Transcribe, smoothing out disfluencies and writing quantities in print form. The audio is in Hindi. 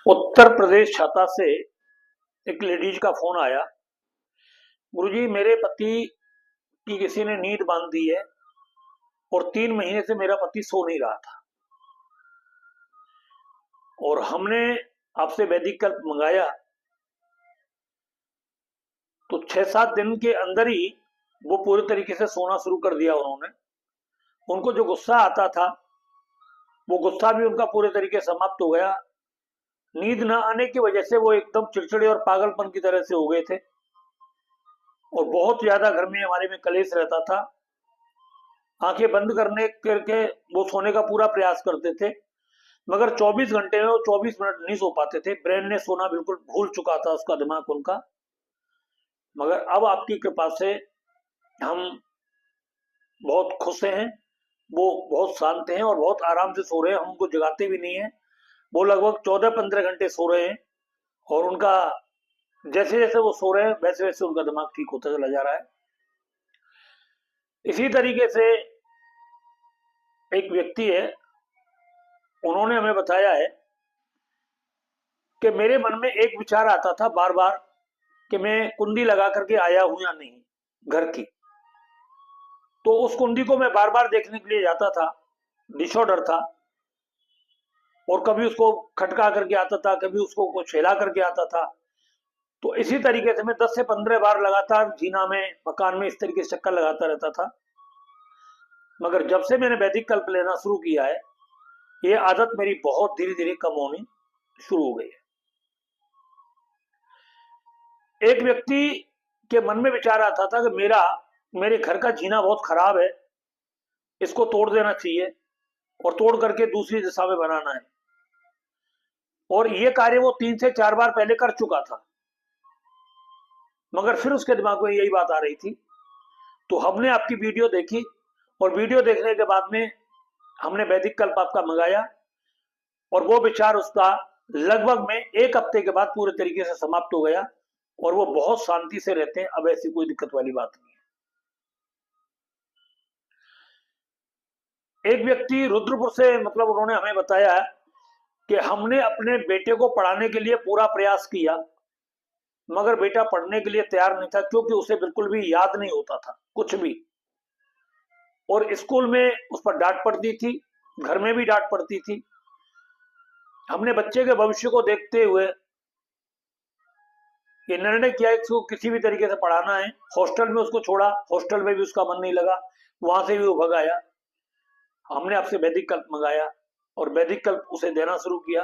उत्तर प्रदेश छाता से एक लेडीज का फोन आया। गुरुजी, मेरे पति की किसी ने नींद बांध दी है और 3 महीने से मेरा पति सो नहीं रहा था और हमने आपसे वैदिक कल्प मंगाया तो 6-7 दिन के अंदर ही वो पूरे तरीके से सोना शुरू कर दिया उन्होंने। उनको जो गुस्सा आता था वो गुस्सा भी उनका पूरे तरीके से समाप्त हो गया। नींद न आने की वजह से वो एकदम चिड़चिड़े और पागलपन की तरह से हो गए थे और बहुत ज्यादा घर में हमारे में कलेश रहता था। आंखें बंद करने करके वो सोने का पूरा प्रयास करते थे, मगर 24 घंटे में वो 24 मिनट नहीं सो पाते थे। ब्रेन ने सोना बिल्कुल भूल चुका था उसका दिमाग उनका। मगर अब आपकी कृपा से हम बहुत खुश हैं। वो बहुत शांत हैं और बहुत आराम से सो रहे हैं, हम उनको जगाते भी नहीं है। वो लगभग 14-15 घंटे सो रहे हैं और उनका जैसे जैसे वो सो रहे हैं वैसे वैसे उनका दिमाग ठीक होता चला जा रहा है। इसी तरीके से एक व्यक्ति है, उन्होंने हमें बताया है कि मेरे मन में एक विचार आता था बार बार कि मैं कुंडी लगा करके आया हूं या नहीं घर की। तो उस कुंडी को मैं बार बार देखने के लिए जाता था, डिसऑर्डर था, और कभी उसको खटका करके आता था, कभी उसको कुछ हिला करके आता था। तो इसी तरीके से मैं 10 से 15 बार लगातार जीना में मकान में इस तरीके से चक्कर लगाता रहता था। मगर जब से मैंने वैदिक कल्प लेना शुरू किया है, ये आदत मेरी बहुत धीरे धीरे कम होनी शुरू हो गई है। एक व्यक्ति के मन में विचार आता था कि मेरे घर का जीना बहुत खराब है, इसको तोड़ देना चाहिए और तोड़ करके दूसरी दिशा में बनाना है। और ये कार्य वो 3 से 4 बार पहले कर चुका था, मगर फिर उसके दिमाग में यही बात आ रही थी। तो हमने आपकी वीडियो देखी और वीडियो देखने के बाद में हमने वैदिक कल्प आपका मंगाया और वो विचार उसका लगभग में 1 हफ्ते के बाद पूरे तरीके से समाप्त हो गया और वो बहुत शांति से रहते हैं। अब ऐसी कोई दिक्कत वाली बात नहीं है। एक व्यक्ति रुद्रपुर से, मतलब उन्होंने हमें बताया कि हमने अपने बेटे को पढ़ाने के लिए पूरा प्रयास किया, मगर बेटा पढ़ने के लिए तैयार नहीं था, क्योंकि उसे बिल्कुल भी याद नहीं होता था कुछ भी। और स्कूल में उस पर डांट पड़ती थी, घर में भी डांट पड़ती थी। हमने बच्चे के भविष्य को देखते हुए ये निर्णय किया कि उसको किसी भी तरीके से पढ़ाना है। हॉस्टल में उसको छोड़ा, हॉस्टल में भी उसका मन नहीं लगा, वहां से भी वो भग आया। हमने आपसे वैदिक कल्प मंगाया और वैदिक कल्प उसे देना शुरू किया।